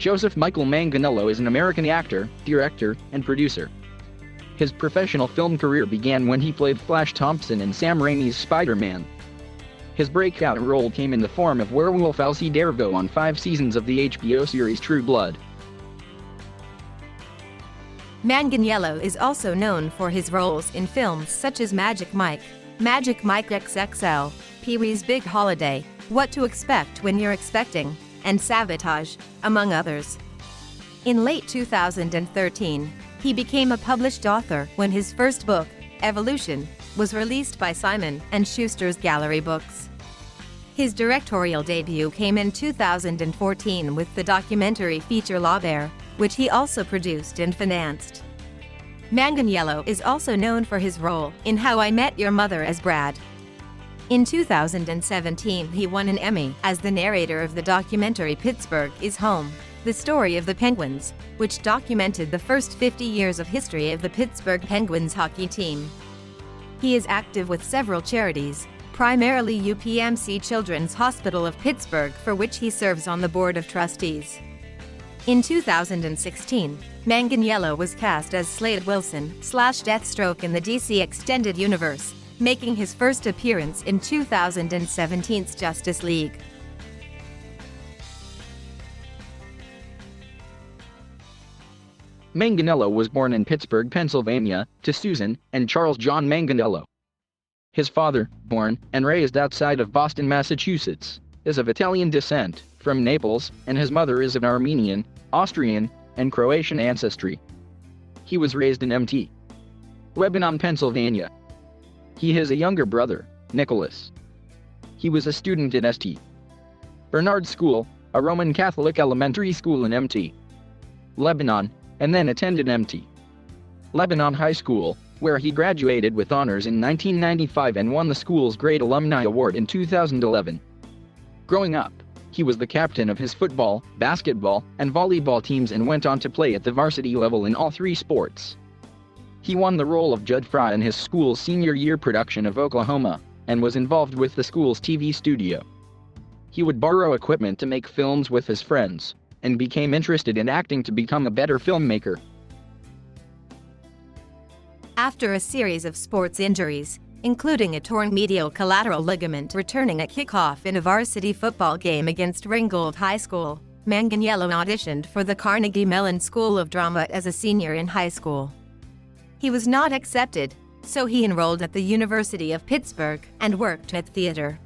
Joseph Michael Manganiello is an American actor, director, and producer. His professional film career began when he played Flash Thompson in Sam Raimi's Spider-Man. His breakout role came in the form of werewolf Elsie Dervo on 5 seasons of the HBO series True Blood. Manganiello is also known for his roles in films such as Magic Mike XXL, Pee-wee's Big Holiday, What to Expect When You're Expecting, and Sabotage, among others. In late 2013, he became a published author when his first book, Evolution, was released by Simon & Schuster's Gallery Books. His directorial debut came in 2014 with the documentary feature La Bear, which he also produced and financed. Manganiello is also known for his role in How I Met Your Mother as Brad. In 2017, he won an Emmy as the narrator of the documentary Pittsburgh is Home, the story of the Penguins, which documented the first 50 years of history of the Pittsburgh Penguins hockey team. He is active with several charities, primarily UPMC Children's Hospital of Pittsburgh, for which he serves on the board of trustees. In 2016, Manganiello was cast as Slade Wilson/Deathstroke in the DC Extended Universe, making his first appearance in 2017's Justice League. Manganiello was born in Pittsburgh, Pennsylvania, to Susan and Charles John Manganiello. His father, born and raised outside of Boston, Massachusetts, is of Italian descent, from Naples, and his mother is of Armenian, Austrian, and Croatian ancestry. He was raised in Mt. Lebanon, Pennsylvania. He has a younger brother, Nicholas. He was a student at St. Bernard's School, a Roman Catholic elementary school in Mt. Lebanon, and then attended Mt. Lebanon High School, where he graduated with honors in 1995 and won the school's Great Alumni Award in 2011. Growing up, he was the captain of his football, basketball, and volleyball teams and went on to play at the varsity level in all 3 sports. He won the role of Judd Fry in his school's senior year production of Oklahoma, and was involved with the school's TV studio. He would borrow equipment to make films with his friends, and became interested in acting to become a better filmmaker. After a series of sports injuries, including a torn medial collateral ligament returning a kickoff in a varsity football game against Ringgold High School, Manganiello auditioned for the Carnegie Mellon School of Drama as a senior in high school. He was not accepted, so he enrolled at the University of Pittsburgh and worked at theater.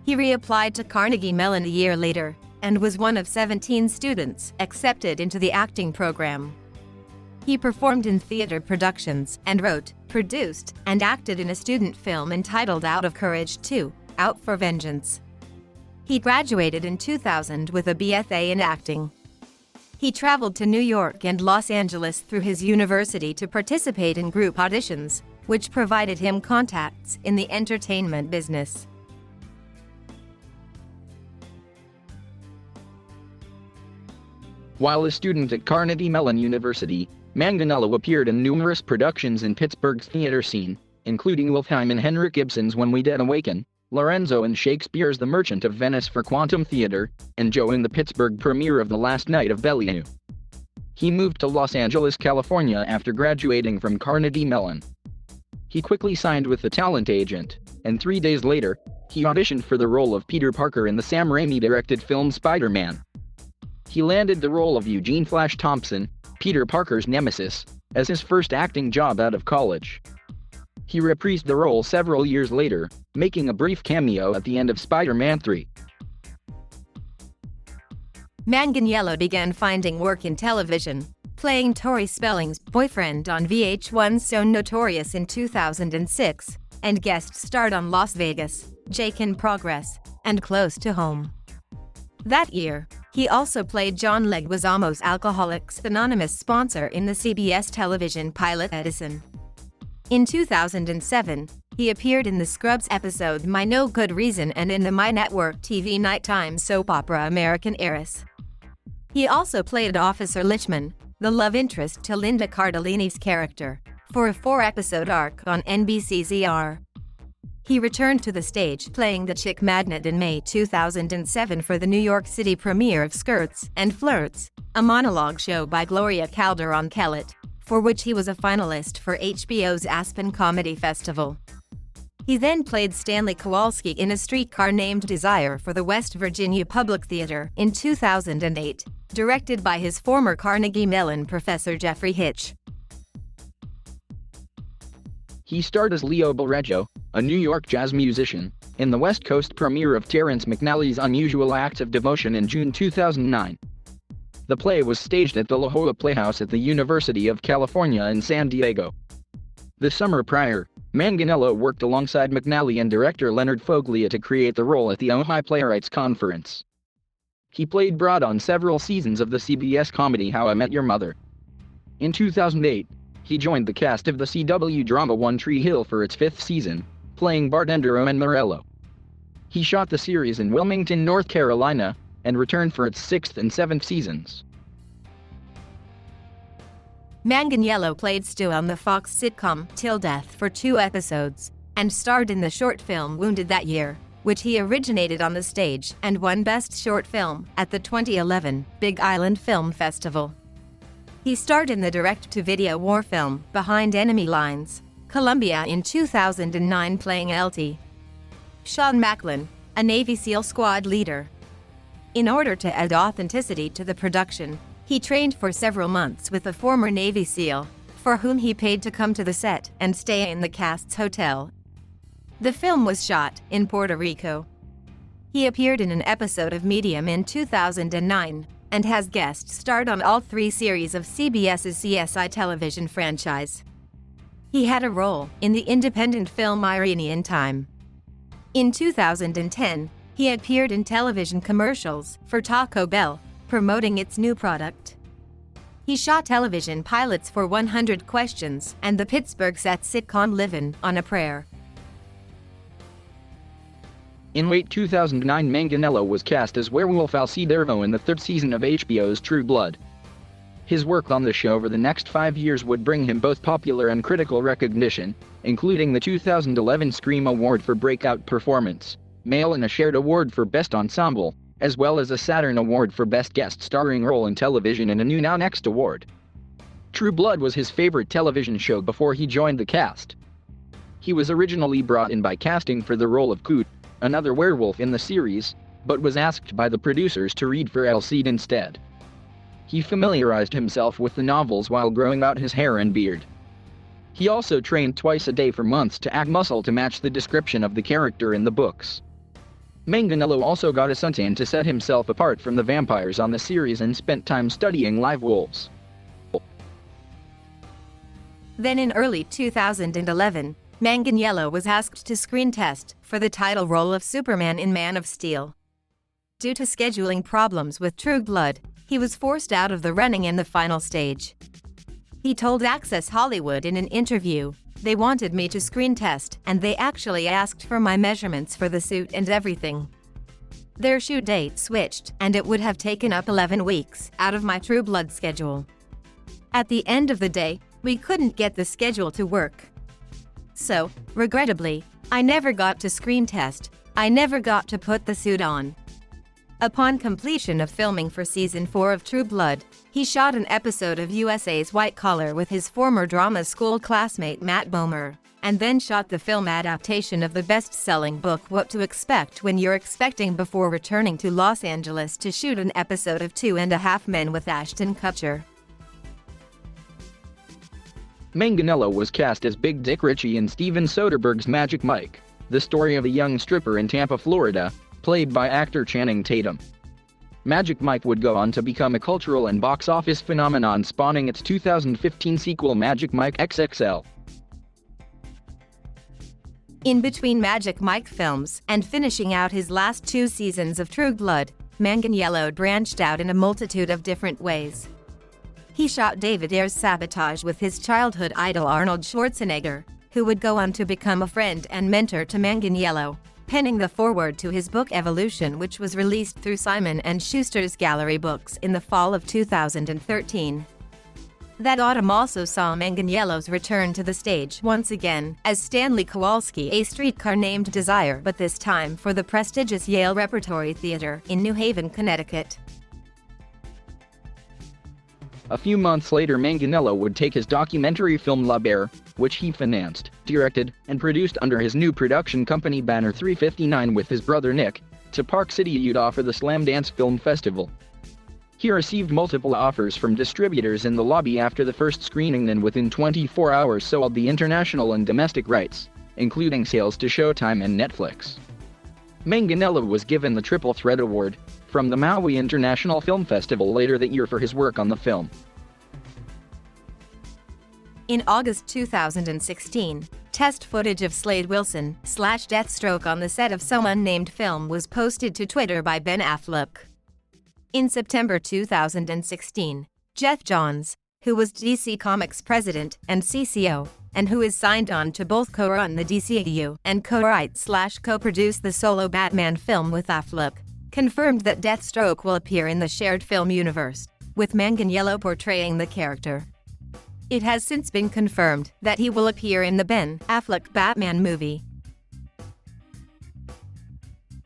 He reapplied to Carnegie Mellon a year later, and was one of 17 students accepted into the acting program. He performed in theater productions and wrote, produced, and acted in a student film entitled Out of Courage 2, Out for Vengeance. He graduated in 2000 with a BFA in acting. He traveled to New York and Los Angeles through his university to participate in group auditions, which provided him contacts in the entertainment business. While a student at Carnegie Mellon University, Manganiello appeared in numerous productions in Pittsburgh's theater scene, including Wolfheim and Henrik Ibsen's When We Dead Awaken, Lorenzo and Shakespeare's The Merchant of Venice for Quantum Theater, and Joe in the Pittsburgh premiere of The Last Night of Bellevue. He moved to Los Angeles, California after graduating from Carnegie Mellon. He quickly signed with the talent agent, and 3 days later, he auditioned for the role of Peter Parker in the Sam Raimi-directed film Spider-Man. He landed the role of Eugene Flash Thompson, Peter Parker's nemesis, as his first acting job out of college. He reprised the role several years later, making a brief cameo at the end of Spider-Man 3. Manganiello began finding work in television, playing Tori Spelling's boyfriend on VH1's So Notorious in 2006, and guest starred on Las Vegas, Jake in Progress, and Close to Home. That year, he also played John Leguizamo's Alcoholics Anonymous sponsor in the CBS television pilot Edison. In 2007, he appeared in the Scrubs episode My No Good Reason and in the My Network TV nighttime soap opera American Heiress. He also played Officer Lichman, the love interest to Linda Cardellini's character, for a 4-episode arc on NBC's ER. He returned to the stage playing the Chick Magnet in May 2007 for the New York City premiere of Skirts and Flirts, a monologue show by Gloria Calderon-Kellett, for which he was a finalist for HBO's Aspen Comedy Festival. He then played Stanley Kowalski in A Streetcar Named Desire for the West Virginia Public Theater in 2008, directed by his former Carnegie Mellon professor Jeffrey Hitch. He starred as Leo Belreggio, a New York jazz musician, in the West Coast premiere of Terrence McNally's Unusual Acts of Devotion in June 2009. The play was staged at the La Jolla Playhouse at the University of California in San Diego. The summer prior, Manganiello worked alongside McNally and director Leonard Foglia to create the role at the Ojai Playwrights Conference. He played Brad on several seasons of the CBS comedy How I Met Your Mother. In 2008, he joined the cast of the CW drama One Tree Hill for its 5th season, playing bartender Owen Morello. He shot the series in Wilmington, North Carolina, and returned for its 6th and 7th seasons. Manganiello played Stu on the Fox sitcom Till Death for 2 episodes, and starred in the short film Wounded that year, which he originated on the stage and won Best Short Film at the 2011 Big Island Film Festival. He starred in the direct-to-video war film Behind Enemy Lines, Colombia in 2009 playing Lt. Sean Macklin, a Navy SEAL squad leader. In order to add authenticity to the production, he trained for several months with a former Navy SEAL, for whom he paid to come to the set and stay in the cast's hotel. The film was shot in Puerto Rico. He appeared in an episode of Medium in 2009, and has guest starred on all 3 series of CBS's CSI television franchise. He had a role in the independent film Irene in Time. In 2010, he appeared in television commercials for Taco Bell, promoting its new product. He shot television pilots for 100 Questions and the Pittsburgh-set sitcom Livin' on a Prayer. In late 2009, Manganiello was cast as Werewolf Alcidervo in the 3rd season of HBO's True Blood. His work on the show over the next 5 years would bring him both popular and critical recognition, including the 2011 Scream Award for Breakout Performance, Male and a shared award for Best Ensemble, as well as a Saturn Award for Best Guest Starring Role in Television and a new Now Next Award. True Blood was his favorite television show before he joined the cast. He was originally brought in by casting for the role of Coot, another werewolf in the series, but was asked by the producers to read for Alcide instead. He familiarized himself with the novels while growing out his hair and beard. He also trained twice a day for months to act muscle to match the description of the character in the books. Manganiello also got a suntan to set himself apart from the vampires on the series and spent time studying live wolves. Then in early 2011, Manganiello was asked to screen test for the title role of Superman in Man of Steel. Due to scheduling problems with True Blood, he was forced out of the running in the final stage. He told Access Hollywood in an interview, "They wanted me to screen test, and they actually asked for my measurements for the suit and everything. Their shoot date switched, and it would have taken up 11 weeks out of my True Blood schedule. At the end of the day, we couldn't get the schedule to work. So, regrettably, I never got to screen test, I never got to put the suit on." Upon completion of filming for Season 4 of True Blood, he shot an episode of USA's White Collar with his former drama school classmate Matt Bomer, and then shot the film adaptation of the best-selling book What to Expect When You're Expecting before returning to Los Angeles to shoot an episode of 2.5 Men with Ashton Kutcher. Manganiello was cast as Big Dick Ritchie in Steven Soderbergh's Magic Mike, the story of a young stripper in Tampa, Florida, played by actor Channing Tatum. Magic Mike would go on to become a cultural and box office phenomenon, spawning its 2015 sequel Magic Mike XXL. In between Magic Mike films and finishing out his last 2 seasons of True Blood, Manganiello branched out in a multitude of different ways. He shot David Ayer's Sabotage with his childhood idol Arnold Schwarzenegger, who would go on to become a friend and mentor to Manganiello, penning the foreword to his book Evolution, which was released through Simon & Schuster's Gallery Books in the fall of 2013. That autumn also saw Manganiello's return to the stage once again as Stanley Kowalski, A Streetcar Named Desire, but this time for the prestigious Yale Repertory Theater in New Haven, Connecticut. A few months later, Manganiello would take his documentary film La Bear, which he financed, directed, and produced under his new production company Banner 359 with his brother Nick, to Park City, Utah for the Slamdance Film Festival. He received multiple offers from distributors in the lobby after the first screening and within 24 hours sold the international and domestic rights, including sales to Showtime and Netflix. Manganiello was given the Triple Threat Award from the Maui International Film Festival later that year for his work on the film. In August 2016, test footage of Slade Wilson / Deathstroke on the set of some unnamed film was posted to Twitter by Ben Affleck. In September 2016, Jeff Johns, who was DC Comics president and CCO, and who is signed on to both co-run the DCEU and co-write/co-produce the solo Batman film with Affleck, confirmed that Deathstroke will appear in the shared film universe, with Manganiello portraying the character. It has since been confirmed that he will appear in the Ben Affleck Batman movie.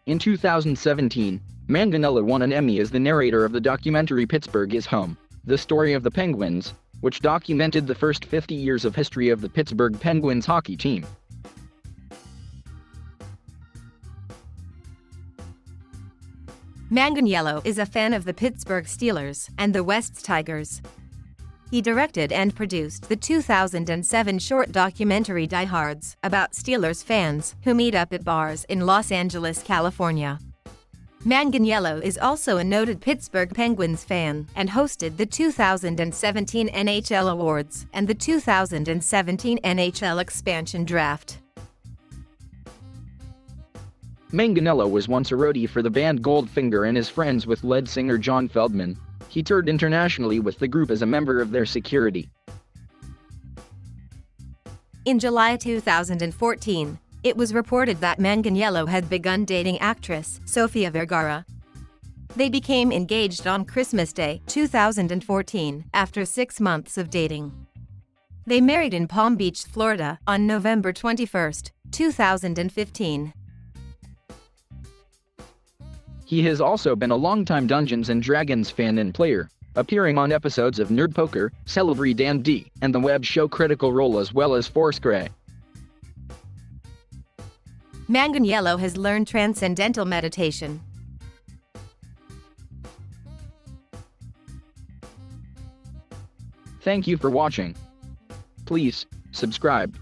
In 2017, Manganiello won an Emmy as the narrator of the documentary Pittsburgh is Home, the story of the Penguins, which documented the first 50 years of history of the Pittsburgh Penguins hockey team. Manganiello is a fan of the Pittsburgh Steelers and the Wests Tigers. He directed and produced the 2007 short documentary Diehards about Steelers fans who meet up at bars in Los Angeles, California. Manganiello is also a noted Pittsburgh Penguins fan and hosted the 2017 NHL Awards and the 2017 NHL Expansion Draft. Manganiello was once a roadie for the band Goldfinger and is friends with lead singer John Feldman. He toured internationally with the group as a member of their security. In July 2014, it was reported that Manganiello had begun dating actress Sofia Vergara. They became engaged on Christmas Day 2014 after 6 months of dating. They married in Palm Beach, Florida on November 21, 2015. He has also been a longtime Dungeons & Dragons fan and player, appearing on episodes of Nerd Poker, Celebrity Dan D, and the web show Critical Role as well as Foursquare. Manganiello has learned transcendental meditation. Thank you for watching. Please subscribe.